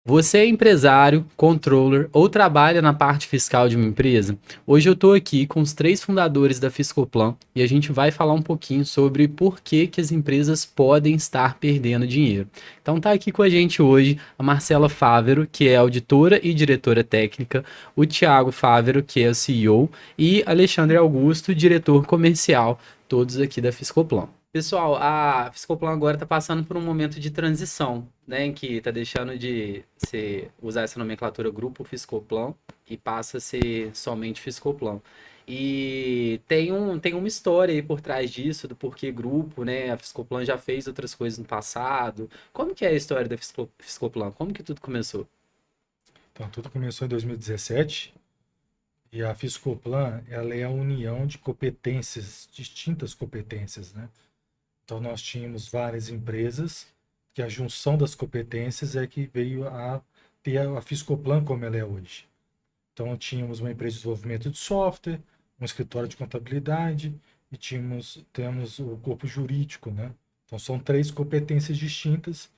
Você é empresário, controller ou trabalha na parte fiscal de uma empresa? Hoje eu estou aqui com os três fundadores da Fiscoplan e a gente vai falar um pouquinho sobre por que que as empresas podem estar perdendo dinheiro. Então tá aqui com a gente hoje a Marcela Fávero, que é auditora e diretora técnica, o Thiago Fávero, que é o CEO, e Alexandre Augusto, diretor comercial, todos aqui da Fiscoplan. Pessoal, a Fiscoplan agora está passando por um momento de transição, né, em que está deixando de usar essa nomenclatura Grupo Fiscoplan e passa a ser somente Fiscoplan. E tem uma história aí por trás disso, do porquê grupo, né? A Fiscoplan já fez outras coisas no passado. Como que é a história da Fiscoplan? Como que tudo começou? Então, tudo começou em 2017 e a Fiscoplan, ela é a união de competências, distintas competências, né? Então, nós tínhamos várias empresas que a junção das competências é que veio a ter a Fiscoplan como ela é hoje. Então, tínhamos uma empresa de desenvolvimento de software, um escritório de contabilidade e temos o corpo jurídico, né? Então, são três competências distintas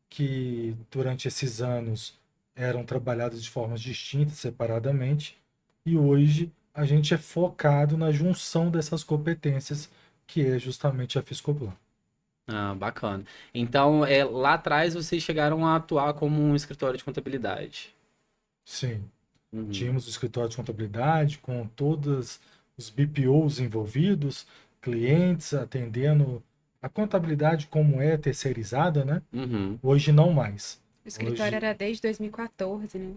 que durante esses anos eram trabalhadas de formas distintas, separadamente, e hoje a gente é focado na junção dessas competências, que é justamente a Fiscoplan. Ah, bacana. Então, lá atrás vocês chegaram a atuar como um escritório de contabilidade. Sim, Uhum. tínhamos o escritório de contabilidade com todos os BPOs envolvidos, clientes atendendo a contabilidade como é terceirizada, né? Uhum. Hoje não mais. O escritório Hoje era desde 2014, né?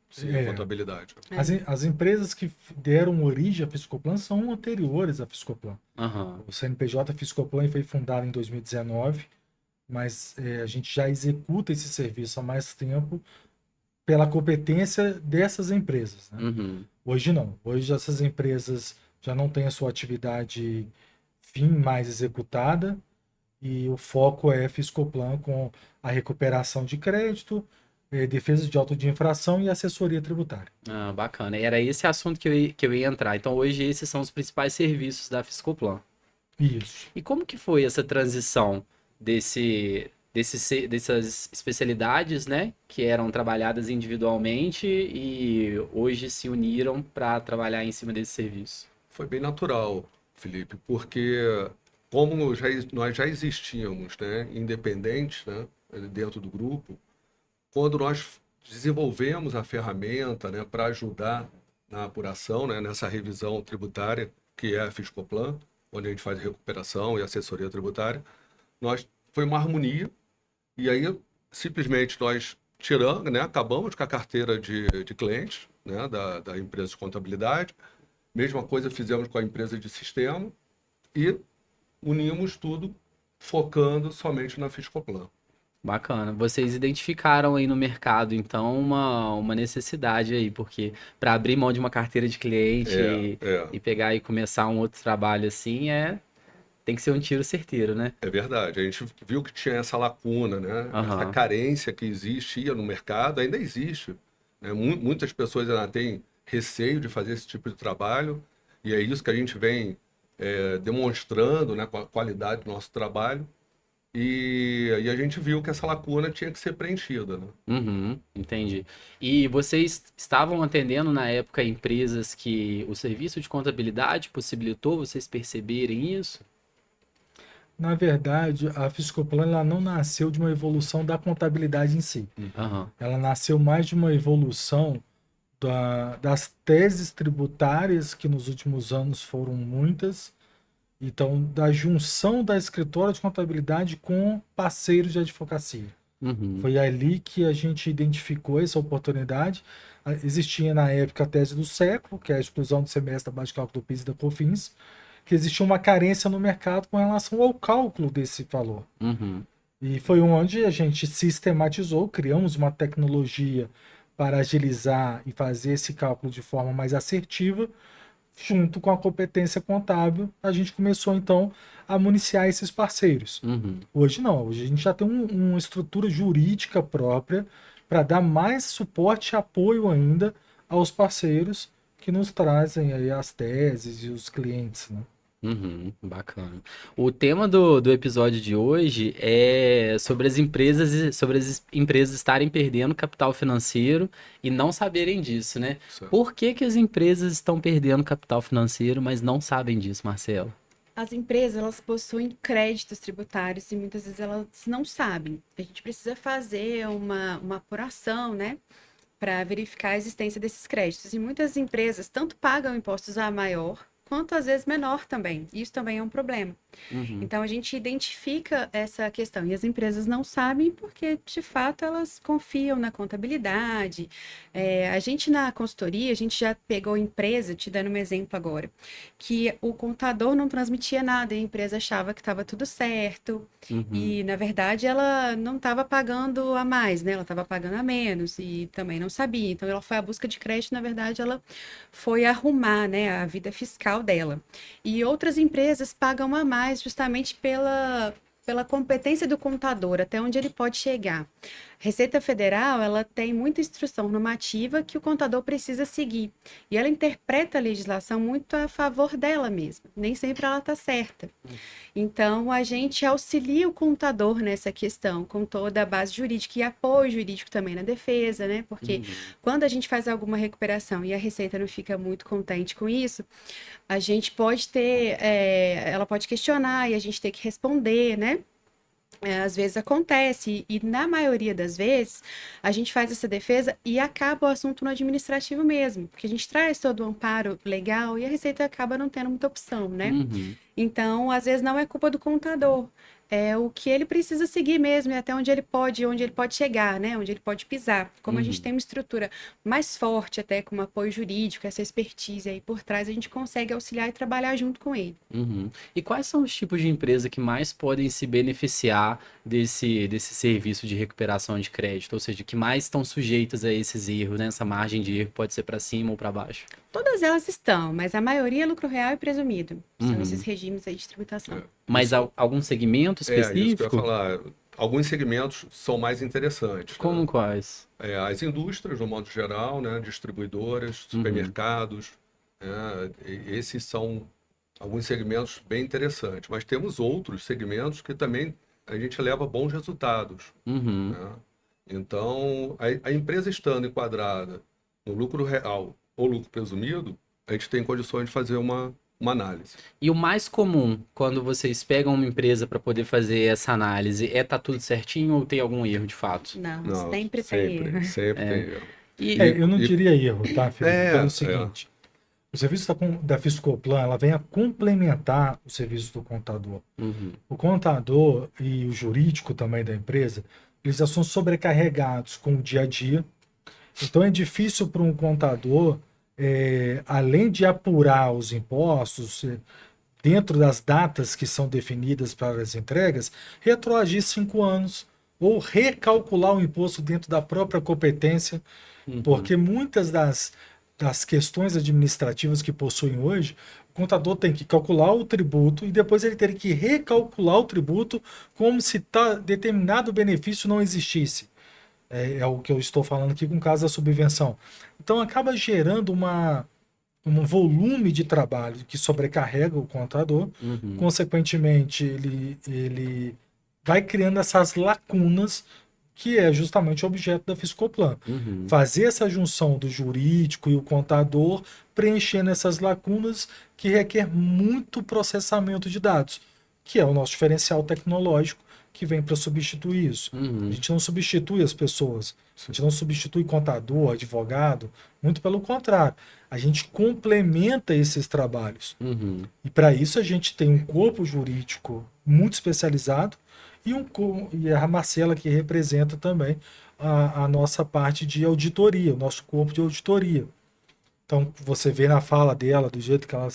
Sim, a é, contabilidade. É. as empresas que deram origem à Fiscoplan são anteriores à Fiscoplan. Aham. O CNPJ Fiscoplan foi fundado em 2019, mas a gente já executa esse serviço há mais tempo pela competência dessas empresas, né? Uhum. Hoje não. Hoje essas empresas já não têm a sua atividade fim mais executada e o foco é Fiscoplan com a recuperação de crédito, defesa de auto de infração e assessoria tributária. Ah, bacana. Era esse assunto que eu ia entrar. Então, hoje, esses são os principais serviços da Fiscoplan. Isso. E como que foi essa transição dessas especialidades, né, que eram trabalhadas individualmente e hoje se uniram para trabalhar em cima desse serviço? Foi bem natural, Felipe, porque como nós já existíamos, né, independentes, né, dentro do grupo, quando nós desenvolvemos a ferramenta, né, para ajudar na apuração, né, nessa revisão tributária, que é a Fiscoplan, onde a gente faz recuperação e assessoria tributária, foi uma harmonia. E aí, simplesmente, nós tiramos, né, acabamos com a carteira de clientes, né, da empresa de contabilidade. Mesma coisa fizemos com a empresa de sistema e unimos tudo focando somente na Fiscoplan. Bacana. Vocês identificaram aí no mercado, então, uma necessidade aí, porque para abrir mão de uma carteira de cliente É, é, e pegar e começar um outro trabalho assim, tem que ser um tiro certeiro, né? é verdade. A gente viu que tinha essa lacuna, né? Essa Aham. carência que existia no mercado, ainda existe, né? Muitas pessoas ainda têm receio de fazer esse tipo de trabalho, e é isso que a gente vem demonstrando, né, com a qualidade do nosso trabalho. E a gente viu que essa lacuna tinha que ser preenchida, né? Uhum, entendi. E vocês estavam atendendo na época empresas que o serviço de contabilidade possibilitou vocês perceberem isso? Na verdade, a Fiscoplan ela não nasceu de uma evolução da contabilidade em si. Aham. Ela nasceu mais de uma evolução das teses tributárias, que nos últimos anos foram muitas, então da junção da escritório de contabilidade com parceiros de advocacia. Uhum. Foi ali que a gente identificou essa oportunidade. Existia na época a tese do século, que é a exclusão do semestre da base de cálculo do PIS e da COFINS, que existia uma carência no mercado com relação ao cálculo desse valor. Uhum. E foi onde a gente sistematizou, criamos uma tecnologia para agilizar e fazer esse cálculo de forma mais assertiva, junto com a competência contábil, a gente começou então a municiar esses parceiros. Uhum. Hoje não, hoje a gente já tem uma estrutura jurídica própria para dar mais suporte e apoio ainda aos parceiros que nos trazem aí as teses e os clientes, né? Bacana. O tema do episódio de hoje é sobre as empresas estarem perdendo capital financeiro e não saberem disso, né? Certo. Por que que as empresas estão perdendo capital financeiro, mas não sabem disso, Marcelo? As empresas, elas possuem créditos tributários e muitas vezes elas não sabem. A gente precisa fazer uma apuração, né, para verificar a existência desses créditos. E muitas empresas tanto pagam impostos a maior, quanto às vezes menor também. Isso também é um problema. Uhum, Então, a gente identifica essa questão e as empresas não sabem porque, de fato, elas confiam na contabilidade. A gente, na consultoria, a gente já pegou empresa, te dando um exemplo agora, que o contador não transmitia nada e a empresa achava que estava tudo certo uhum, e, na verdade, ela não estava pagando a mais, né? Ela estava pagando a menos e também não sabia. Então, ela foi à busca de crédito, na verdade, ela foi arrumar, né, a vida fiscal dela. E outras empresas pagam a mais justamente pela competência do contador, até onde ele pode chegar. Receita Federal, ela tem muita instrução normativa que o contador precisa seguir. E ela interpreta a legislação muito a favor dela mesma. Nem sempre ela está certa. Então, a gente auxilia o contador nessa questão, com toda a base jurídica e apoio jurídico também na defesa, né? Porque uhum, quando a gente faz alguma recuperação e a Receita não fica muito contente com isso, a gente pode ter, ela pode questionar e a gente tem que responder, né? Às vezes acontece, e na maioria das vezes a gente faz essa defesa e acaba o assunto no administrativo mesmo, porque a gente traz todo o amparo legal e a Receita acaba não tendo muita opção, né? uhum, Então, às vezes não é culpa do contador, é o que ele precisa seguir mesmo, e até onde ele pode chegar, né? Onde ele pode pisar. Como a gente uhum. tem uma estrutura mais forte, até com um apoio jurídico, essa expertise aí por trás, a gente consegue auxiliar e trabalhar junto com ele. Uhum. E quais são os tipos de empresa que mais podem se beneficiar desse serviço de recuperação de crédito? Ou seja, que mais estão sujeitas a esses erros, né? Essa margem de erro pode ser para cima ou para baixo. Todas elas estão, mas a maioria é lucro real e presumido. São esses Uhum. regimes aí de tributação. Mas Isso, algum segmento isso que eu ia específico? falar. Alguns segmentos são mais interessantes, né? Como quais? As indústrias, no modo geral, né? Distribuidoras, Uhum. supermercados, né? Esses são alguns segmentos bem interessantes. Mas temos outros segmentos que também a gente leva bons resultados, Uhum. né? Então, a empresa estando enquadrada no lucro real ou lucro presumido, a gente tem condições de fazer uma análise. E o mais comum, quando vocês pegam uma empresa para poder fazer essa análise, tá tudo certinho ou tem algum erro de fato? Não, Não, sempre tem sempre, erro. sempre tem É. erro. E, Eu não E diria erro, tá, Felipe? é, Pelo é, seguinte, o serviço da Fiscoplan, ela vem a complementar o serviço do contador. Uhum, O contador e o jurídico também da empresa, eles já são sobrecarregados com o dia a dia. Então é difícil para um contador, além de apurar os impostos, dentro das datas que são definidas para as entregas, retroagir 5 anos ou recalcular o imposto dentro da própria competência, uhum, porque muitas das questões administrativas que possuem hoje, o contador tem que calcular o tributo e depois ele tem que recalcular o tributo como se determinado benefício não existisse. É o que eu estou falando aqui com o caso da subvenção. Então acaba gerando um volume de trabalho que sobrecarrega o contador, uhum, consequentemente ele vai criando essas lacunas que é justamente o objeto da Fiscoplan. uhum, Fazer essa junção do jurídico e o contador, preenchendo essas lacunas que requer muito processamento de dados, que é o nosso diferencial tecnológico que vem para substituir isso. A uhum, gente não substitui as pessoas, a gente não substitui contador, advogado, muito pelo contrário. A gente complementa esses trabalhos. uhum, E para isso a gente tem um corpo jurídico muito especializado e a Marcela que representa também a nossa parte de auditoria, o nosso corpo de auditoria. Então você vê na fala dela, do jeito que ela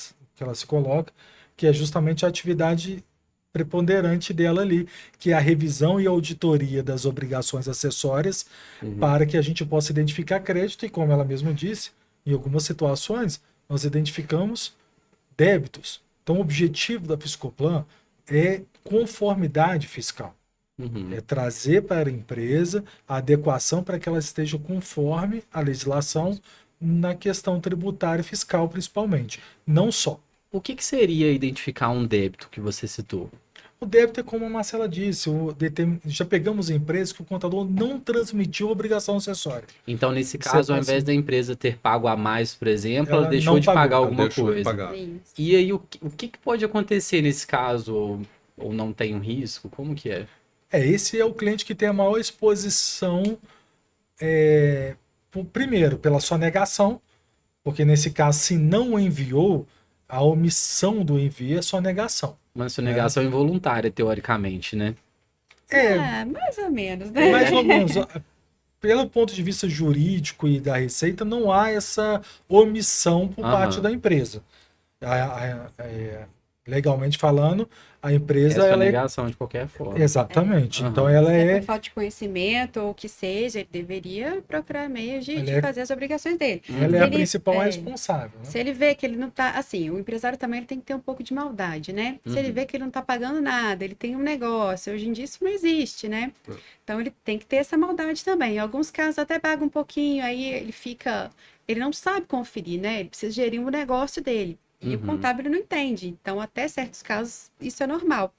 se coloca, que é justamente a atividade preponderante dela ali, que é a revisão e auditoria das obrigações acessórias uhum, para que a gente possa identificar crédito e, como ela mesma disse, em algumas situações nós identificamos débitos. Então, o objetivo da Fiscoplan é conformidade fiscal. uhum. É trazer para a empresa a adequação para que ela esteja conforme a legislação na questão tributária e fiscal, principalmente. Não só. O que seria identificar um débito que você citou? O débito é como a Marcela disse, já pegamos empresas que o contador não transmitiu obrigação acessória. Então, nesse Você caso, ao passa- invés da empresa ter pago a mais, por exemplo, ela Ela deixou não de pagou. pagar Ela alguma deixou de coisa. pagar. Isso. E aí, o que pode acontecer nesse caso? Ou não tem um risco? Como que é? Esse é o cliente que tem a maior exposição, primeiro, pela sua negação, porque nesse caso, se não enviou, a omissão do envio é sua negação. Uma sonegação involuntária, teoricamente, né? Mais ou menos, né? Mais ou menos. Pelo ponto de vista jurídico e da Receita, não há essa omissão por parte Aham. da empresa. Legalmente falando, a empresa Essa ela é. sonegação de qualquer forma. Exatamente. Aham. Então ela Se é é. por falta de conhecimento ou o que seja, ele deveria procurar meios de Ela é- fazer as obrigações dele. Ela Se é a ele- principal é, responsável. Né? Se ele vê que ele não tá, assim, o empresário também ele tem que ter um pouco de maldade, né? Se ele Uhum. vê que ele não tá pagando nada, ele tem um negócio, hoje em dia isso não existe, né? É. Então ele tem que ter essa maldade também. Em alguns casos até paga um pouquinho, aí ele não sabe conferir, né? Ele precisa gerir um negócio dele. E o Uhum. contábil ele não entende. Então, até certos casos, isso é normal.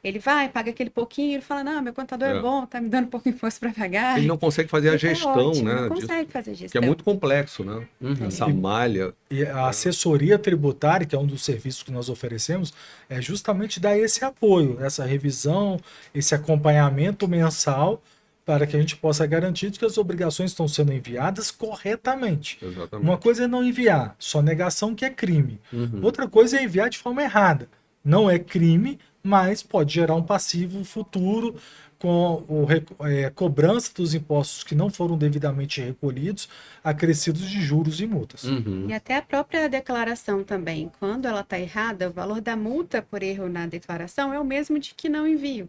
Ele vai, paga aquele pouquinho, ele fala, não, meu contador é É. bom, tá me dando pouco imposto para pagar. Ele não consegue fazer a Ele tá gestão, ótimo, né? não disso, consegue fazer que gestão. é muito complexo, né? Uhum. Essa malha. E a assessoria tributária, que é um dos serviços que nós oferecemos, é justamente dar esse apoio, essa revisão, esse acompanhamento mensal, para que a gente possa garantir que as obrigações estão sendo enviadas corretamente. Exatamente. Uma coisa é não enviar, só negação que é crime. Uhum. Outra coisa é enviar de forma errada. Não é crime, mas pode gerar um passivo futuro com cobrança dos impostos que não foram devidamente recolhidos, acrescidos de juros e multas. Uhum. E até a própria declaração também, quando ela está errada, o valor da multa por erro na declaração é o mesmo de que não envio.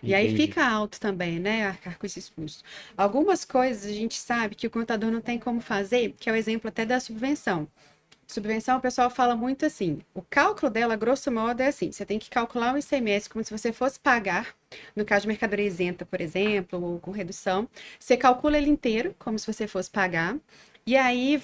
E aí Entendi. fica alto também, né, arcar com esses custos. Algumas coisas a gente sabe que o contador não tem como fazer, que é o exemplo até da subvenção. Subvenção, o pessoal fala muito assim, o cálculo dela, grosso modo, é assim, você tem que calcular o ICMS como se você fosse pagar, no caso de mercadoria isenta, por exemplo, ou com redução, você calcula ele inteiro, como se você fosse pagar, e aí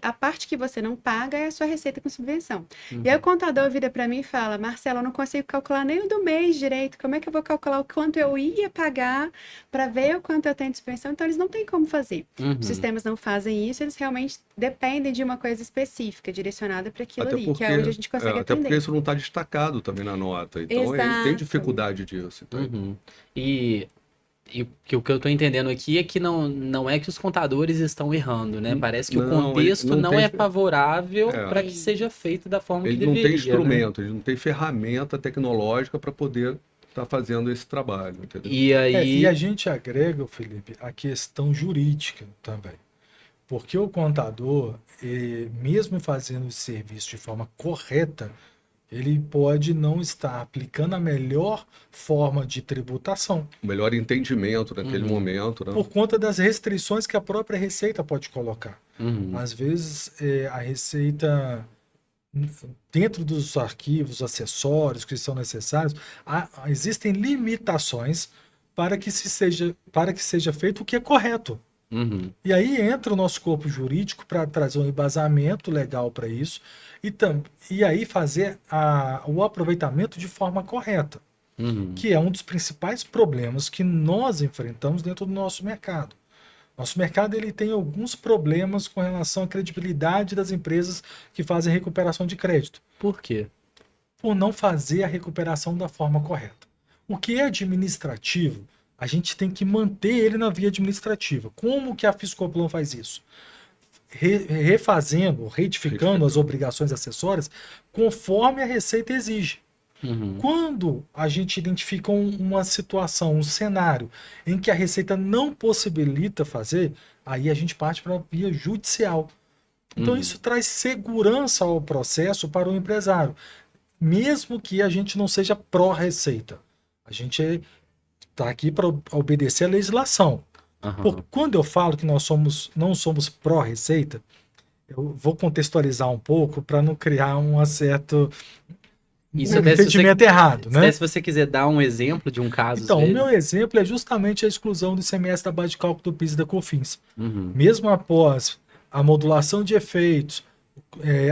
a parte que você não paga é a sua receita com subvenção. E aí o contador vira para mim e fala, Marcela, eu não consigo calcular nem o do mês direito, como é que eu vou calcular o quanto eu ia pagar para ver o quanto eu tenho de subvenção? Então eles não têm como fazer. Uhum. Os sistemas não fazem isso, eles realmente dependem de uma coisa específica, direcionada para aquilo Até ali, porque, que é onde a gente consegue até porque atender. isso não está destacado também na nota. Então ele tem Exato. dificuldade disso. Então, Uhum. E o que eu tô entendendo aqui é que não é que os contadores estão errando, né? Parece que o Não, contexto ele não não tem- é favorável É. para que seja feito da forma que ele não deveria, tem né? instrumento, ele não tem ferramenta tecnológica para poder estar fazendo esse trabalho, entendeu? E aí, E a gente agrega, Felipe, a questão jurídica também. Porque o contador, mesmo fazendo esse serviço de forma correta, ele pode não estar aplicando a melhor forma de tributação, O melhor entendimento naquele momento, né? por conta das restrições que a própria Receita pode colocar. Uhum. Às vezes, a Receita, dentro dos arquivos acessórios que são necessários, existem limitações para que seja feito o que é correto. Uhum. E aí entra o nosso corpo jurídico para trazer um embasamento legal para isso e aí fazer o aproveitamento de forma correta, Uhum. que é um dos principais problemas que nós enfrentamos dentro do nosso mercado. Nosso mercado ele tem alguns problemas com relação à credibilidade das empresas que fazem recuperação de crédito, Por quê? por não fazer a recuperação da forma correta. O que é administrativo, a gente tem que manter ele na via administrativa. Como que a Fiscoplan faz isso? Refazendo, retificando as obrigações acessórias conforme a Receita exige. Uhum. Quando a gente identifica uma situação, um cenário em que a Receita não possibilita fazer, aí a gente parte para a via judicial. Então isso traz segurança ao processo para o empresário, mesmo que a gente não seja pró-Receita. A gente está aqui para obedecer a legislação. Aham. Quando eu falo que nós não somos pró-Receita, eu vou contextualizar um pouco para não criar um certo Isso até se você- entendimento errado, né? Se você quiser dar um exemplo de um caso, Então, às o vezes. meu exemplo é justamente a exclusão do ICMS da base de cálculo do PIS e da COFINS. Uhum. Mesmo após a modulação de efeitos,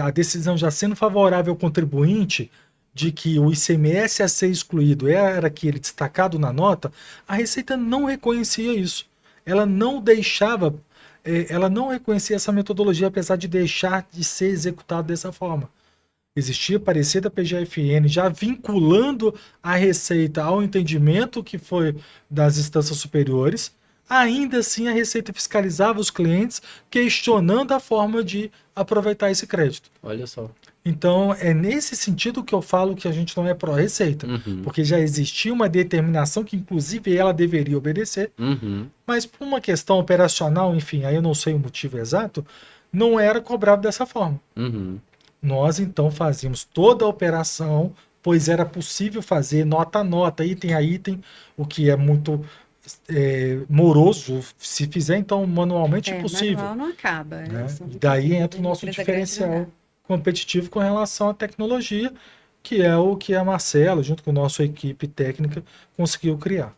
a decisão já sendo favorável ao contribuinte de que o ICMS a ser excluído era aquele destacado na nota, a Receita não reconhecia isso. Ela não deixava, ela não reconhecia essa metodologia, apesar de deixar de ser executado dessa forma. Existia parecer da PGFN já vinculando a Receita ao entendimento que foi das instâncias superiores. Ainda assim, a Receita fiscalizava os clientes, questionando a forma de aproveitar esse crédito. Olha só. Então, é nesse sentido que eu falo que a gente não é pró-Receita, porque já existia uma determinação que, inclusive, ela deveria obedecer, mas por uma questão operacional, enfim, aí eu não sei o motivo exato, não era cobrado dessa forma. Nós, então, fazíamos toda a operação, pois era possível fazer nota a nota, item a item, o que é muito moroso se fizer, então, manualmente impossível. Manual não acaba. Né? São E daí impossíveis, entra o nosso empresa grande não diferencial dá. competitivo com relação à tecnologia, que é o que a Marcela, junto com a nossa equipe técnica, conseguiu criar.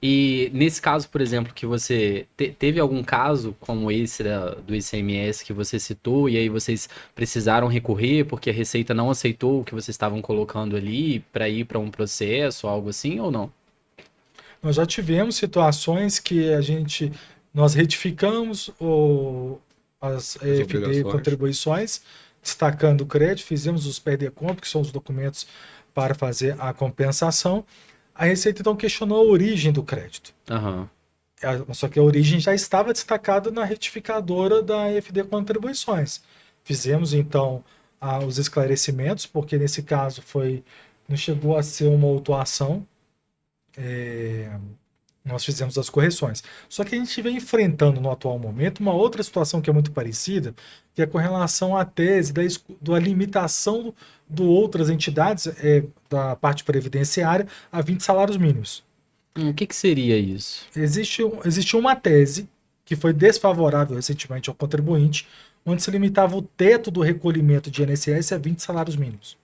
E nesse caso, por exemplo, que você teve algum caso como esse do ICMS que você citou, e aí vocês precisaram recorrer porque a Receita não aceitou o que vocês estavam colocando ali para ir para um processo, algo assim, ou não? Nós já tivemos situações que nós retificamos as EFD obrigações. contribuições, destacando o crédito, fizemos os PERDECOMP, que são os documentos para fazer a compensação. A Receita então questionou a origem do crédito. Só que a origem já estava destacada na retificadora da EFD Contribuições. Fizemos então os esclarecimentos, porque nesse caso não chegou a ser uma autuação. Nós fizemos as correções. Só que a gente vem enfrentando no atual momento uma outra situação que é muito parecida, que é com relação à tese da limitação de outras entidades da parte previdenciária a 20 salários mínimos. O que seria isso? Existe uma tese que foi desfavorável recentemente ao contribuinte, onde se limitava o teto do recolhimento de INSS a 20 salários mínimos.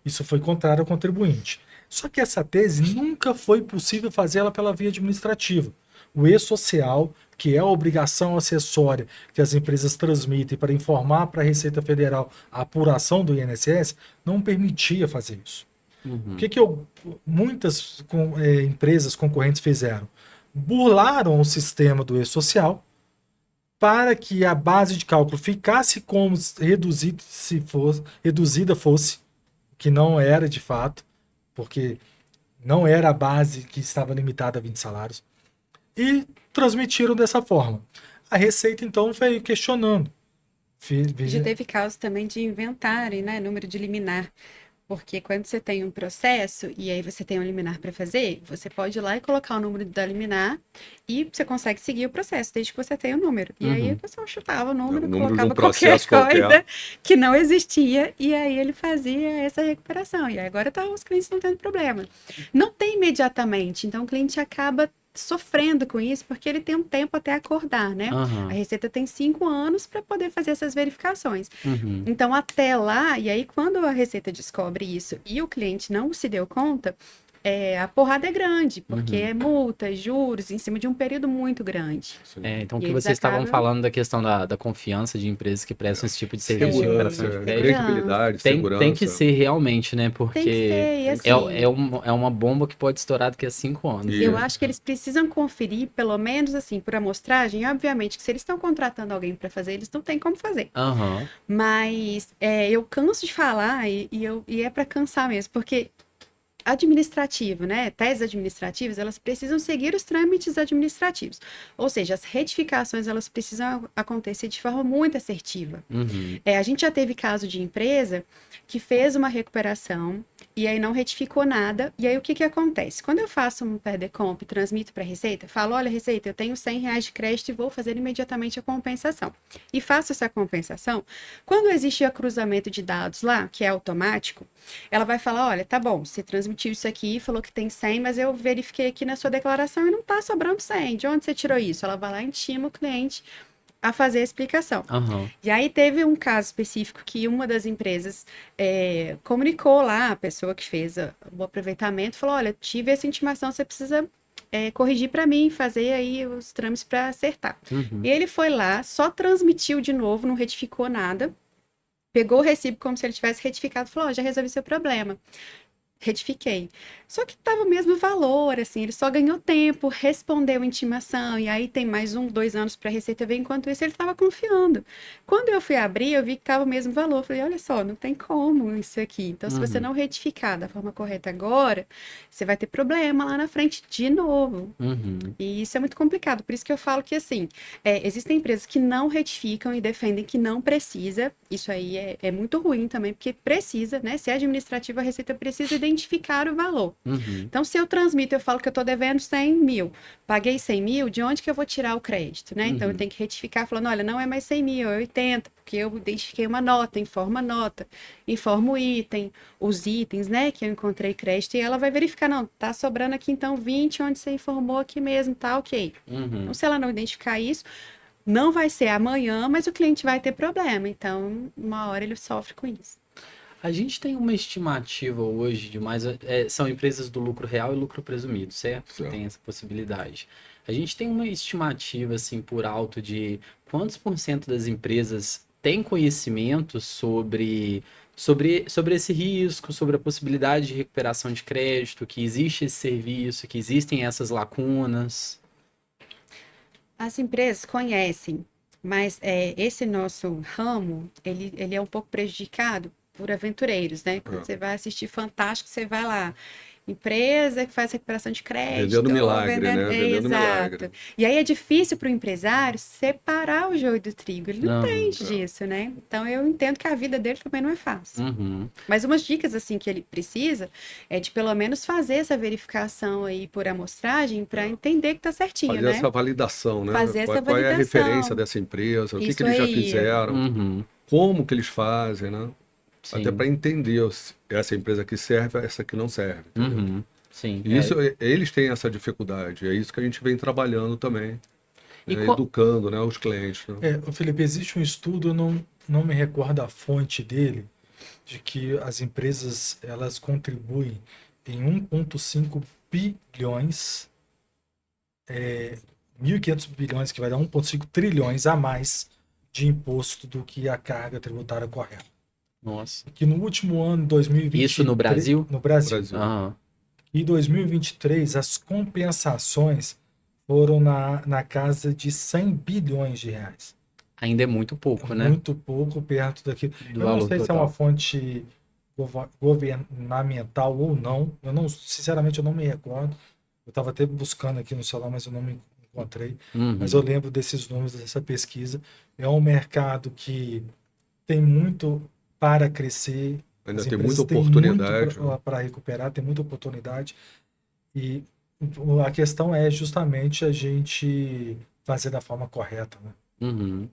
Isso foi contrário ao contribuinte. Só que essa tese nunca foi possível fazê-la pela via administrativa. O E-Social, que é a obrigação acessória que as empresas transmitem para informar para a Receita Federal a apuração do INSS, não permitia fazer isso. O que muitas empresas concorrentes fizeram? Burlaram o sistema do E-Social para que a base de cálculo ficasse como reduzida fosse, que não era de fato, porque não era a base que estava limitada a 20 salários, e transmitiram dessa forma. A Receita, então, veio questionando. Já teve casos também de inventarem, né, número de liminar, porque quando você tem um processo e aí você tem um liminar para fazer, você pode ir lá e colocar o número da liminar e você consegue seguir o processo, desde que você tenha o número. E aí o pessoal chutava o número, colocava qualquer coisa que não existia, e aí ele fazia essa recuperação. E agora os clientes não tendo problema. Não tem imediatamente, então o cliente acaba sofrendo com isso, porque ele tem um tempo até acordar, né? A Receita tem 5 anos para poder fazer essas verificações. Então, até lá, e aí quando a Receita descobre isso e o cliente não se deu conta, a porrada é grande, porque é multa, juros, em cima de um período muito grande. Então, o que vocês estavam falando da questão da confiança de empresas que prestam esse tipo de serviço de recuperação de crédito, credibilidade, segurança. Tem que ser realmente, né? Porque assim, é uma bomba que pode estourar daqui a 5 anos. Eu acho que eles precisam conferir, pelo menos assim, por amostragem. Obviamente que se eles estão contratando alguém para fazer, eles não têm como fazer. Mas eu canso de falar e é para cansar mesmo, porque administrativo, né? Teses administrativas, elas precisam seguir os trâmites administrativos. Ou seja, as retificações, elas precisam acontecer de forma muito assertiva. A gente já teve caso de empresa que fez uma recuperação e aí não retificou nada. E aí o que acontece? Quando eu faço um PERDECOMP e transmito para a Receita, falo, olha, Receita, eu tenho R$100 de crédito e vou fazer imediatamente a compensação. E faço essa compensação. Quando existe o cruzamento de dados lá, que é automático, ela vai falar, olha, tá bom, você transmitiu isso aqui, falou que tem 100, mas eu verifiquei aqui na sua declaração e não tá sobrando 100. De onde você tirou isso? Ela vai lá e intima o cliente a fazer a explicação. E aí teve um caso específico que uma das empresas comunicou lá, a pessoa que fez o aproveitamento, falou, olha, tive essa intimação, você precisa corrigir para mim, fazer aí os trâmites para acertar. E ele foi lá, só transmitiu de novo, não retificou nada, pegou o recibo como se ele tivesse retificado, falou, ó, já resolvi seu problema. Retifiquei. Só que tava o mesmo valor, assim, ele só ganhou tempo, respondeu intimação, e aí tem mais 2 anos para a Receita ver, enquanto isso ele estava confiando. Quando eu fui abrir, eu vi que tava o mesmo valor, eu falei, olha só, não tem como isso aqui. Então, se você Uhum. não retificar da forma correta agora, você vai ter problema lá na frente de novo. Uhum. E isso é muito complicado, por isso que eu falo que, assim, existem empresas que não retificam e defendem que não precisa, isso aí é muito ruim também, porque precisa, né? Se é administrativo, a Receita precisa identificar o valor. Uhum. Então, se eu transmito, eu falo que eu estou devendo 100 mil, paguei 100 mil, de onde que eu vou tirar o crédito, né? Então, eu Uhum. tenho que retificar, falando, olha, não é mais 100 mil, é 80, porque eu identifiquei uma nota, informo o item, os itens, né, que eu encontrei crédito, e ela vai verificar, não, tá sobrando aqui, então, 20, onde você informou aqui mesmo, tá ok. Uhum. Então, se ela não identificar isso, não vai ser amanhã, mas o cliente vai ter problema. Então, uma hora ele sofre com isso. A gente tem uma estimativa hoje de mais. São empresas do lucro real e lucro presumido, certo? Que Certo. tem essa possibilidade. A gente tem uma estimativa, assim, por alto de quantos por cento das empresas têm conhecimento sobre esse risco, sobre a possibilidade de recuperação de crédito, que existe esse serviço, que existem essas lacunas. As empresas conhecem, mas esse nosso ramo, ele é um pouco prejudicado por aventureiros, né? Quando É. você vai assistir Fantástico, você vai lá. Empresa que faz recuperação de crédito, Vendendo milagre, vendendo... né? Vendendo Exato. milagre. E aí é difícil para o empresário separar o joio do trigo. Ele não Aham. entende disso, né? Então eu entendo que a vida dele também não é fácil. Uhum. Mas umas dicas assim que ele precisa é de pelo menos fazer essa verificação aí por amostragem para entender que tá certinho, Fazer né? essa validação, né? Fazer essa Qual é a validação. referência dessa empresa, o que Isso eles já aí. fizeram, Uhum. como que eles fazem, né? Até Sim. para entender se essa empresa que serve, essa que não serve. Entendeu? Uhum. Sim. E isso, eles têm essa dificuldade, é isso que a gente vem trabalhando também, E né? co- Educando, né, os clientes. Né? Ô Felipe, existe um estudo, eu não me recordo a fonte dele, de que as empresas elas contribuem em 1,5 bilhões, 1.500 bilhões, que vai dar 1,5 trilhões a mais de imposto do que a carga tributária correta. Nossa. Que no último ano, 2023, Isso no Brasil? No Brasil. Brasil. Aham. Em 2023, as compensações foram na casa de 100 bilhões de reais. Ainda é muito pouco, né? Muito pouco perto daquilo. Do Eu não valor sei se é total. uma fonte governamental ou não. Sinceramente, eu não me recordo. Eu estava até buscando aqui no celular, mas eu não me encontrei. Uhum. Mas eu lembro desses números, dessa pesquisa. É um mercado que tem muito para crescer. Ainda As tem empresas muita têm oportunidade. muito para recuperar, tem muita oportunidade. E a questão é justamente a gente fazer da forma correta, né? Uhum.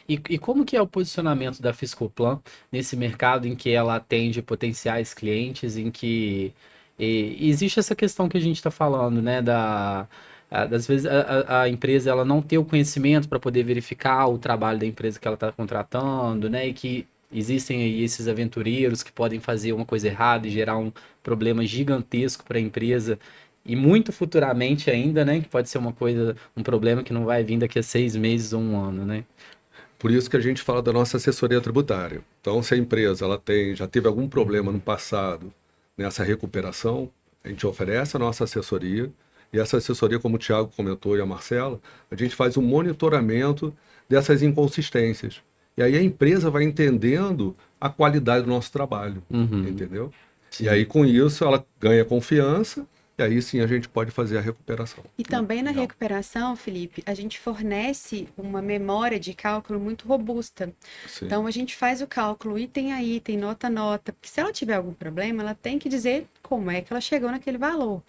E como que é o posicionamento da Fiscoplan nesse mercado em que ela atende potenciais clientes, em que existe essa questão que a gente está falando, né, das vezes a empresa ela não ter o conhecimento para poder verificar o trabalho da empresa que ela está contratando, né, e que existem aí esses aventureiros que podem fazer uma coisa errada e gerar um problema gigantesco para a empresa. E muito futuramente ainda, né? Que pode ser uma coisa, um problema que não vai vir daqui a 6 meses ou um ano, né? Por isso que a gente fala da nossa assessoria tributária. Então, se a empresa já teve algum problema no passado nessa recuperação, a gente oferece a nossa assessoria. E essa assessoria, como o Thiago comentou e a Marcela, a gente faz um monitoramento dessas inconsistências. E aí a empresa vai entendendo a qualidade do nosso trabalho, Uhum. entendeu? Sim. E aí, com isso, ela ganha confiança. E aí sim a gente pode fazer a recuperação. E também na Legal. recuperação, Felipe, a gente fornece uma memória de cálculo muito robusta. Sim. Então a gente faz o cálculo item a item, nota a nota, porque se ela tiver algum problema, ela tem que dizer como é que ela chegou naquele valor.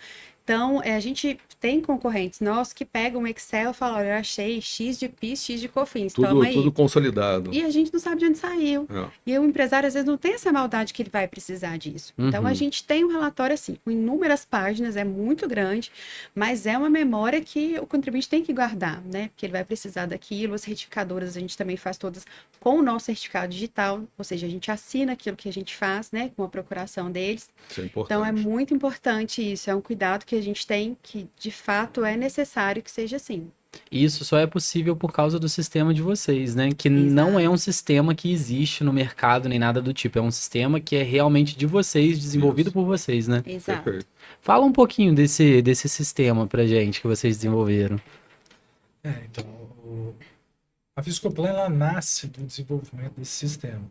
Então, a gente tem concorrentes nossos que pegam um Excel e falam, olha, eu achei X de PIS, X de COFINS, toma aí. Tudo consolidado. E a gente não sabe de onde saiu. É. E o empresário, às vezes, não tem essa maldade que ele vai precisar disso. Então, a Uhum. gente tem um relatório, assim, com inúmeras páginas, é muito grande, mas é uma memória que o contribuinte tem que guardar, né? Porque ele vai precisar daquilo. As certificadoras, a gente também faz todas com o nosso certificado digital, ou seja, a gente assina aquilo que a gente faz, né? Com a procuração deles. Isso é importante. Então, é muito importante isso. É um cuidado que a gente tem que, de fato, é necessário que seja assim. Isso só é possível por causa do sistema de vocês, né? Que não é um sistema que existe no mercado nem nada do tipo. É um sistema que é realmente de vocês, desenvolvido Isso. por vocês, né? Exato. Perfeito. Fala um pouquinho desse sistema pra gente que vocês desenvolveram. Então, a Fiscoplan, ela nasce do desenvolvimento desse sistema.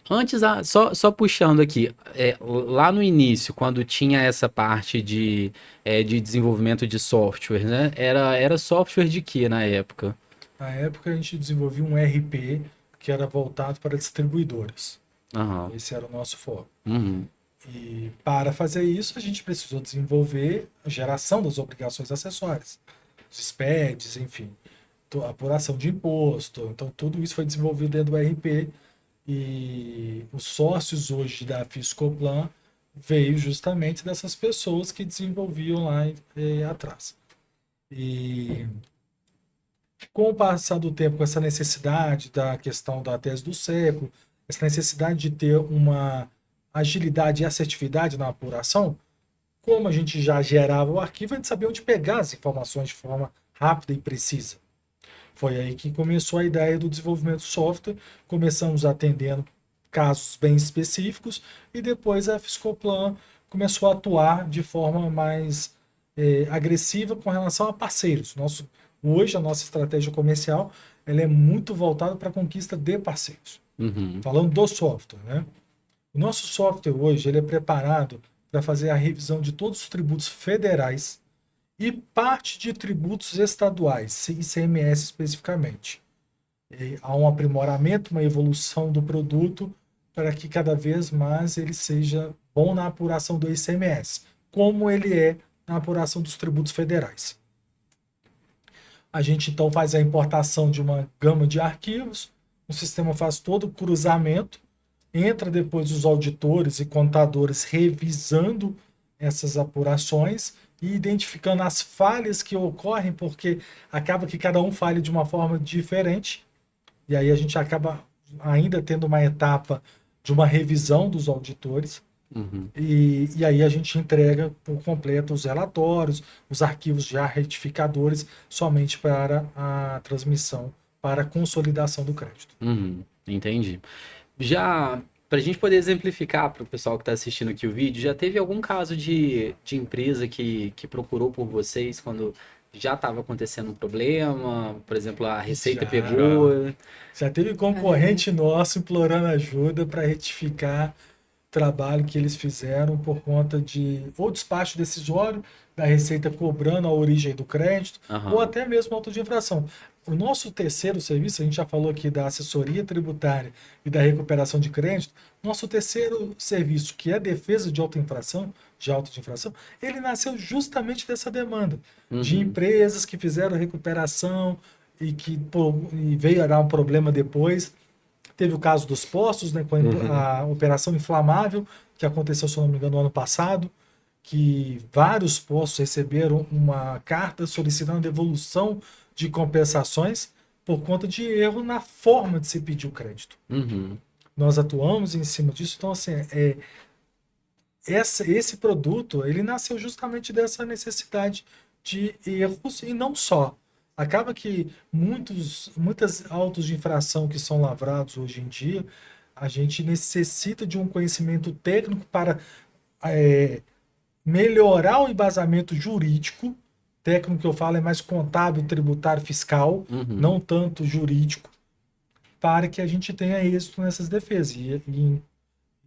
Antes, só puxando aqui, lá no início, quando tinha essa parte de desenvolvimento de software, né? Era software de quê na época? Na época, a gente desenvolvia um RP que era voltado para distribuidoras. Aham. Esse era o nosso foco. Uhum. E para fazer isso, a gente precisou desenvolver a geração das obrigações acessórias, os SPEDs, enfim, a apuração de imposto. Então, tudo isso foi desenvolvido dentro do RP. E os sócios hoje da Fiscoplan veio justamente dessas pessoas que desenvolviam lá atrás. E com o passar do tempo, com essa necessidade da questão da tese do século, essa necessidade de ter uma agilidade e assertividade na apuração, como a gente já gerava o arquivo, a gente sabia onde pegar as informações de forma rápida e precisa. Foi aí que começou a ideia do desenvolvimento de software. Começamos atendendo casos bem específicos e depois a Fiscoplan começou a atuar de forma mais agressiva com relação a parceiros. Hoje a nossa estratégia comercial ela é muito voltada para a conquista de parceiros. Uhum. Falando do software, né? O nosso software hoje ele é preparado para fazer a revisão de todos os tributos federais e parte de tributos estaduais, ICMS especificamente. E há um aprimoramento, uma evolução do produto para que cada vez mais ele seja bom na apuração do ICMS, como ele é na apuração dos tributos federais. A gente então faz a importação de uma gama de arquivos, o sistema faz todo o cruzamento, entra depois os auditores e contadores revisando essas apurações e identificando as falhas que ocorrem, porque acaba que cada um falha de uma forma diferente, e aí a gente acaba ainda tendo uma etapa de uma revisão dos auditores, Uhum. e aí a gente entrega por completo os relatórios, os arquivos já retificadores, somente para a transmissão, para a consolidação do crédito. Uhum. Entendi. Já, para a gente poder exemplificar para o pessoal que está assistindo aqui o vídeo, já teve algum caso de empresa que procurou por vocês quando já estava acontecendo um problema? Por exemplo, a Receita Já. pegou. Já teve concorrente nosso implorando ajuda para retificar o trabalho que eles fizeram por conta de ou despacho decisório da Receita cobrando a origem do crédito, Aham. ou até mesmo auto de infração. O nosso terceiro serviço, a gente já falou aqui da assessoria tributária e da recuperação de crédito, nosso terceiro serviço, que é a defesa de auto de infração, ele nasceu justamente dessa demanda de Uhum. empresas que fizeram recuperação e e veio a dar um problema depois. Teve o caso dos postos, né, com a operação inflamável, que aconteceu, se eu não me engano, no ano passado, que vários postos receberam uma carta solicitando devolução de compensações por conta de erro na forma de se pedir o crédito. Uhum. Nós atuamos em cima disso, então assim, esse produto ele nasceu justamente dessa necessidade de erros e não só. Acaba que muitas autos de infração que são lavrados hoje em dia, a gente necessita de um conhecimento técnico para melhorar o embasamento jurídico. Técnico que eu falo é mais contábil, tributário, fiscal, Uhum. não tanto jurídico, para que a gente tenha êxito nessas defesas. E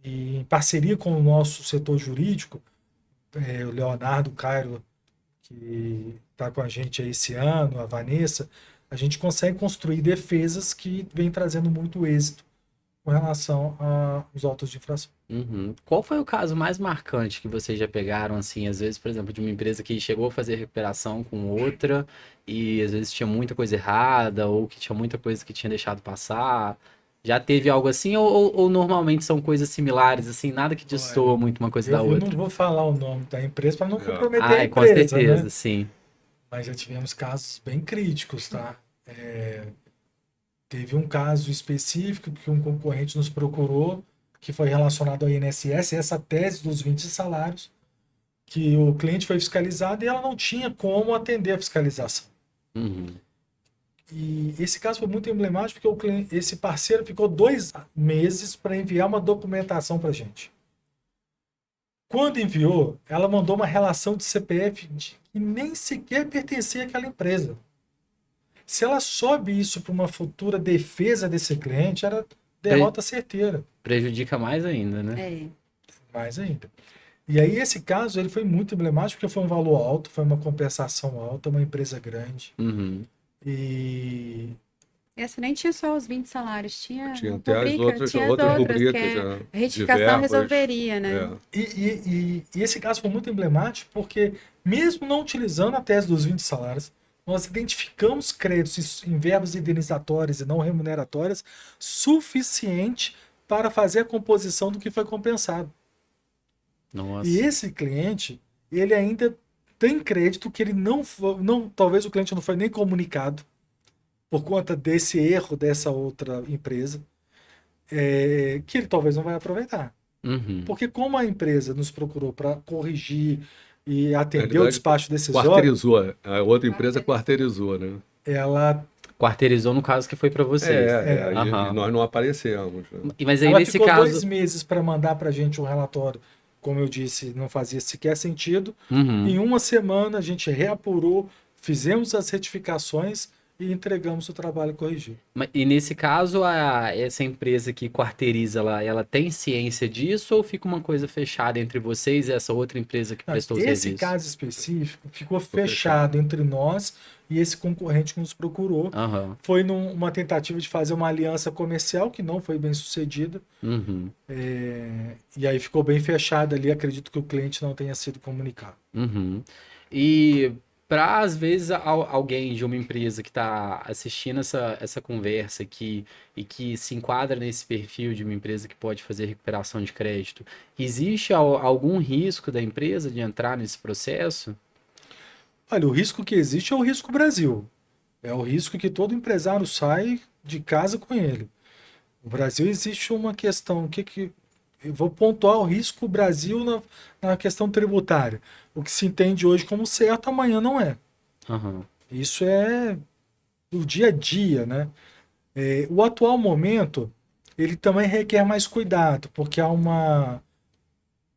em parceria com o nosso setor jurídico, o Leonardo Cairo, que está com a gente aí esse ano, a Vanessa, a gente consegue construir defesas que vem trazendo muito êxito com relação aos autos de infração. Uhum. Qual foi o caso mais marcante que vocês já pegaram, assim, às vezes, por exemplo, de uma empresa que chegou a fazer recuperação com outra e às vezes tinha muita coisa errada ou que tinha muita coisa que tinha deixado passar? Já teve algo assim ou normalmente são coisas similares, assim, nada que destoa muito uma coisa da Eu outra? não vou falar o nome da empresa para não comprometer a Ah, com empresa, certeza, né? sim. Mas já tivemos casos bem críticos, tá? Teve um caso específico que um concorrente nos procurou, que foi relacionado ao INSS, essa tese dos 20 salários, que o cliente foi fiscalizado e ela não tinha como atender a fiscalização. Uhum. E esse caso foi muito emblemático porque esse parceiro ficou 2 meses para enviar uma documentação para a gente. Quando enviou, ela mandou uma relação de CPF que nem sequer pertencia àquela empresa. Se ela sobe isso para uma futura defesa desse cliente, era derrota certeira. Prejudica mais ainda, né? É. Mais ainda. E aí esse caso ele foi muito emblemático porque foi um valor alto, foi uma compensação alta, uma empresa grande. Uhum. E Essa nem tinha só os 20 salários, tinha Tinha uma até as rubrica, outras, tinha as outras outras, que rubricas a de retificação verbas. resolveria, né? É. E esse caso foi muito emblemático porque, mesmo não utilizando a tese dos 20 salários, nós identificamos créditos em verbas indenizatórias e não remuneratórias suficiente para fazer a composição do que foi compensado. Nossa. E esse cliente, ele ainda tem crédito que ele não, talvez o cliente não foi nem comunicado por conta desse erro dessa outra empresa, que ele talvez não vai aproveitar. Uhum. Porque como a empresa nos procurou para corrigir e atender o realidade, despacho decisório, Quarteirizou. A outra empresa quarteirizou, né? ela, Quarteirizou no caso que foi para vocês. E nós não aparecemos, né? Mas aí ela nesse ficou caso. 2 meses para mandar para a gente um relatório. Como eu disse, não fazia sequer sentido. Uhum. Em uma semana a gente reapurou, fizemos as retificações e entregamos o trabalho corrigido. E nesse caso, essa empresa que quarteiriza lá, ela tem ciência disso ou fica uma coisa fechada entre vocês e essa outra empresa que prestou o Esse serviço? caso específico ficou fechado entre nós e esse concorrente que nos procurou. Aham. Foi numa tentativa de fazer uma aliança comercial que não foi bem sucedida. Uhum. E aí ficou bem fechado ali. Acredito que o cliente não tenha sido comunicado. Uhum. E para, às vezes, alguém de uma empresa que está assistindo essa conversa aqui e que se enquadra nesse perfil de uma empresa que pode fazer recuperação de crédito, existe algum risco da empresa de entrar nesse processo? Olha, o risco que existe é o risco Brasil. É o risco que todo empresário sai de casa com ele. No Brasil existe uma questão, eu vou pontuar o risco Brasil na questão tributária. O que se entende hoje como certo, amanhã não é. Aham. Isso é o dia a dia, né? O atual momento, ele também requer mais cuidado, porque há um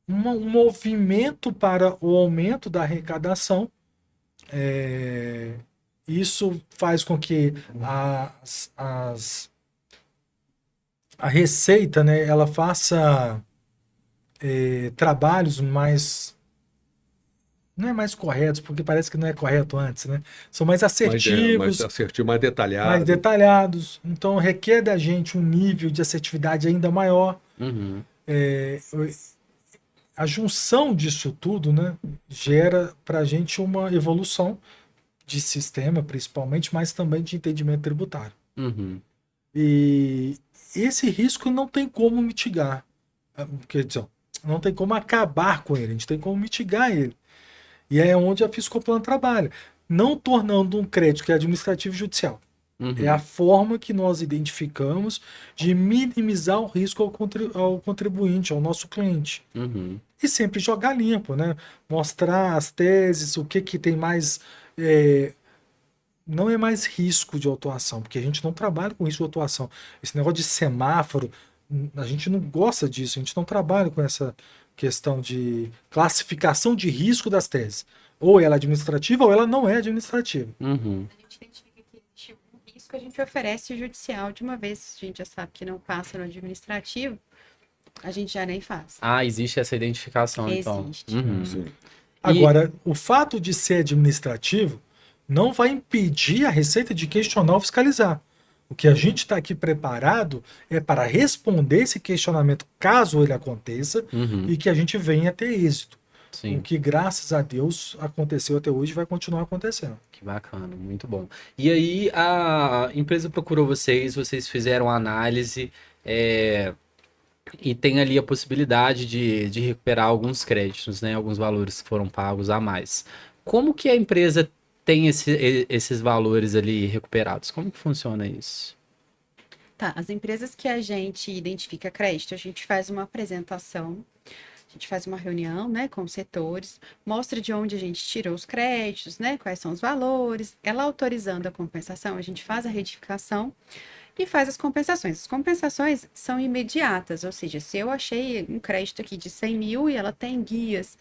movimento para o aumento da arrecadação. Isso faz com que a Receita, né, ela faça trabalhos mais... Não é mais corretos, porque parece que não é correto antes, né? São mais assertivos, Mais assertivo, mais detalhado. mais detalhados. Então requer da gente um nível de assertividade ainda maior. Uhum. A junção disso tudo, né, gera para a gente uma evolução de sistema, principalmente, mas também de entendimento tributário. Uhum. E esse risco não tem como mitigar. Quer dizer, não tem como acabar com ele, a gente tem como mitigar ele. E é onde a Fiscoplan trabalha, não tornando um crédito que é administrativo e judicial. Uhum. É a forma que nós identificamos de minimizar o risco ao contribuinte, ao nosso cliente. Uhum. E sempre jogar limpo, né? Mostrar as teses, o que tem mais... não é mais risco de autuação, porque a gente não trabalha com risco de autuação. Esse negócio de semáforo, a gente não gosta disso, a gente não trabalha com essa questão de classificação de risco das teses. Ou ela é administrativa ou ela não é administrativa. Uhum. A gente identifica que existe um risco, a gente oferece o judicial de uma vez. A gente já sabe que não passa no administrativo, a gente já nem faz. Ah, existe essa identificação, então. Existe. Uhum. Sim. Agora, o fato de ser administrativo não vai impedir a Receita de questionar ou fiscalizar. O que a gente está aqui preparado é para responder esse questionamento caso ele aconteça Uhum. e que a gente venha a ter êxito. Sim. O que, graças a Deus, aconteceu até hoje e vai continuar acontecendo. Que bacana, muito bom. E aí a empresa procurou vocês fizeram a análise e tem ali a possibilidade de recuperar alguns créditos, né? Alguns valores que foram pagos a mais. Como que a empresa tem esses valores ali recuperados? Como que funciona isso? Tá, as empresas que a gente identifica crédito, a gente faz uma apresentação A gente faz uma reunião, né, com os setores, mostra de onde a gente tirou os créditos, né, quais são os valores. Ela autorizando a compensação, a gente faz a retificação e faz as compensações. As compensações são imediatas, ou seja, se eu achei um crédito aqui de 100 mil e ela tem guias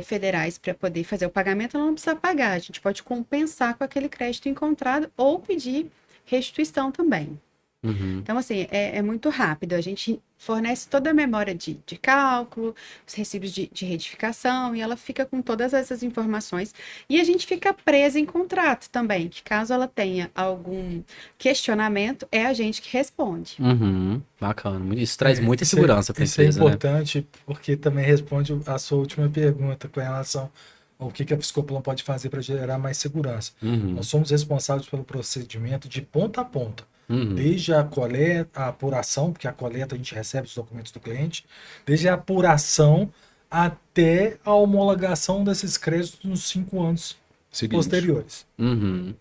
federais para poder fazer o pagamento, ela não precisa pagar. A gente pode compensar com aquele crédito encontrado ou pedir restituição também. Uhum. Então, assim, é muito rápido. A gente fornece toda a memória de cálculo, os recibos de retificação, e ela fica com todas essas informações. E a gente fica presa em contrato também, que caso ela tenha algum questionamento, é a gente que responde. Uhum. Bacana. Isso traz muita Isso segurança para a isso é empresa, né? importante porque também responde a sua última pergunta com relação ao que a Psicoplan pode fazer para gerar mais segurança. Uhum. Nós somos responsáveis pelo procedimento de ponta a ponta. Uhum. Desde a coleta, a apuração, porque a coleta a gente recebe os documentos do cliente, desde a apuração até a homologação desses créditos nos 5 anos Seguinte. posteriores. Uhum.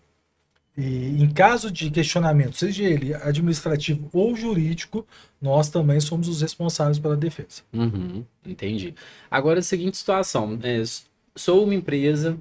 E em caso de questionamento, seja ele administrativo ou jurídico, nós também somos os responsáveis pela defesa. Uhum. Entendi. Agora, a seguinte situação, sou uma empresa,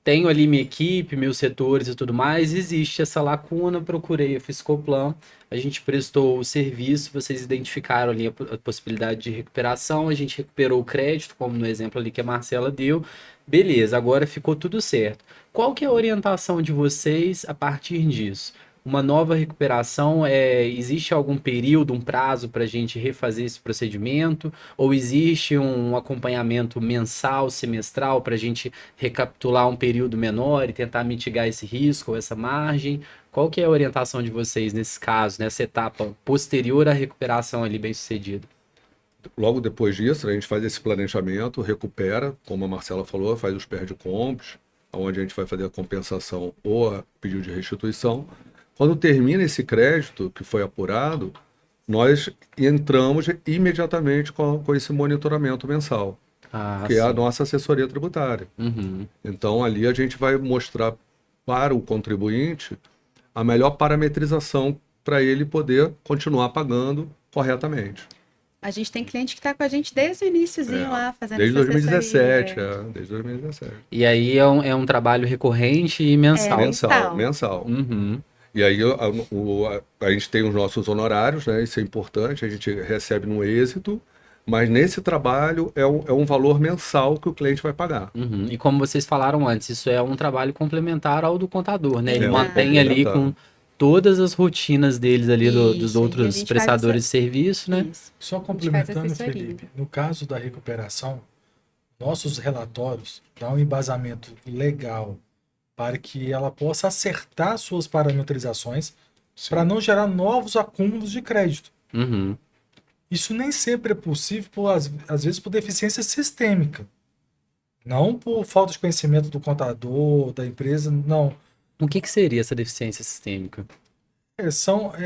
tenho ali minha equipe, meus setores e tudo mais, existe essa lacuna, procurei a Fiscoplan, a gente prestou o serviço, vocês identificaram ali a possibilidade de recuperação, a gente recuperou o crédito, como no exemplo ali que a Marcela deu, beleza, agora ficou tudo certo. Qual que é a orientação de vocês a partir disso? Uma nova recuperação, existe algum período, um prazo para a gente refazer esse procedimento? Ou existe um acompanhamento mensal, semestral, para a gente recapitular um período menor e tentar mitigar esse risco ou essa margem? Qual que é a orientação de vocês nesse caso, nessa etapa posterior à recuperação ali bem-sucedida? Logo depois disso, a gente faz esse planejamento, recupera, como a Marcela falou, faz os perde-compras, onde a gente vai fazer a compensação ou a pedido de restituição. Quando termina esse crédito que foi apurado, nós entramos imediatamente com esse monitoramento mensal, que é a sim. nossa assessoria tributária. Uhum. Então, ali a gente vai mostrar para o contribuinte a melhor parametrização para ele poder continuar pagando corretamente. A gente tem cliente que está com a gente desde o iniciozinho lá, fazendo Desde essa 2017, assessoria. desde 2017. E aí é um trabalho recorrente e mensal. Mensal. Mensal. Uhum. E aí a gente tem os nossos honorários, né? Isso é importante, a gente recebe no êxito, mas nesse trabalho é um valor mensal que o cliente vai pagar. Uhum. E como vocês falaram antes, isso é um trabalho complementar ao do contador, né? Ele Exato. mantém ali com todas as rotinas deles ali dos Isso, e a outros gente prestadores faz de serviço, né? Isso. Só faz complementando, assessoria. Felipe, no caso da recuperação, nossos relatórios dão um embasamento legal para que ela possa acertar suas parametrizações para não gerar novos acúmulos de crédito. Uhum. Isso nem sempre é possível, às vezes, por deficiência sistêmica. Não por falta de conhecimento do contador, da empresa, não. O que seria essa deficiência sistêmica?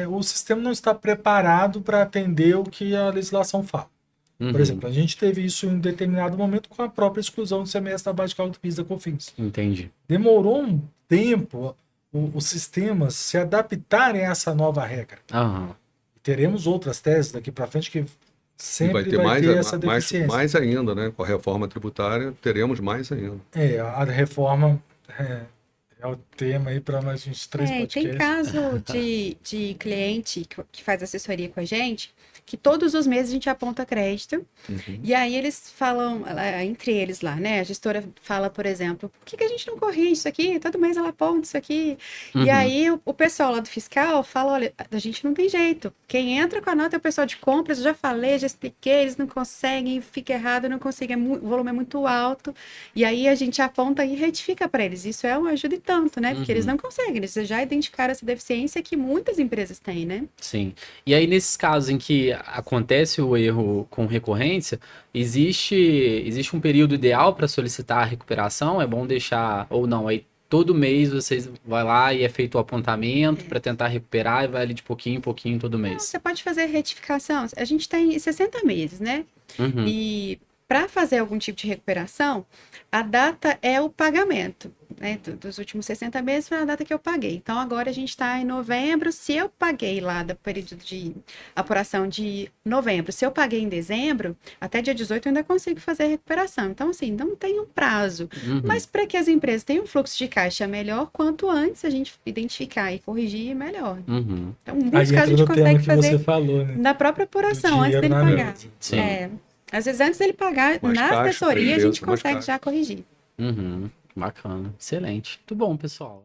O sistema não está preparado para atender o que a legislação fala. Uhum. Por exemplo, a gente teve isso em um determinado momento com a própria exclusão do semestre da base de cálculo do PIS da COFINS. Entendi. Demorou um tempo os sistemas se adaptarem a essa nova regra. Aham. Teremos outras teses daqui para frente que E sempre vai ter essa deficiência. mais ainda, né? Com a reforma tributária, teremos mais ainda. A reforma é o tema aí para mais uns 3 Tem podcasts. caso de cliente que faz assessoria com a gente, que todos os meses a gente aponta crédito, e aí eles falam, entre eles lá, né? A gestora fala, por exemplo, por que a gente não corrige isso aqui? Todo mês ela aponta isso aqui. Uhum. E aí o pessoal lá do fiscal fala, olha, a gente não tem jeito. Quem entra com a nota é o pessoal de compras, eu já falei, já expliquei, eles não conseguem, fica errado, não conseguem, o volume é muito alto. E aí a gente aponta e retifica para eles. Isso é uma ajuda e tanto, né? Porque eles não conseguem, eles já identificaram essa deficiência que muitas empresas têm, né? Sim. E aí, nesses casos em que acontece o erro com recorrência, existe um período ideal para solicitar a recuperação? É bom deixar, ou não, aí todo mês vocês vai lá e é feito o apontamento para tentar recuperar e vai ali de pouquinho em pouquinho todo Não, mês. você pode fazer retificação. A gente tem 60 meses, né? Uhum. E Para fazer algum tipo de recuperação, a data é o pagamento, né? Dos últimos 60 meses foi a data que eu paguei. Então, agora a gente está em novembro. Se eu paguei lá do período de apuração de novembro, se eu paguei em dezembro, até dia 18 eu ainda consigo fazer a recuperação. Então, assim, não tem um prazo. Mas para que as empresas tenham um fluxo de caixa melhor, quanto antes a gente identificar e corrigir, melhor. Uhum. Então, em Aí muitos casos, a entra gente no tema consegue que fazer você falou, né? na própria apuração, antes dinheiro dele na pagar. mesa. Sim. Às vezes, antes dele pagar, Mais na caixa, assessoria, a beleza, gente mais consegue caixa. já corrigir. Uhum. Bacana. Excelente. Muito bom, pessoal.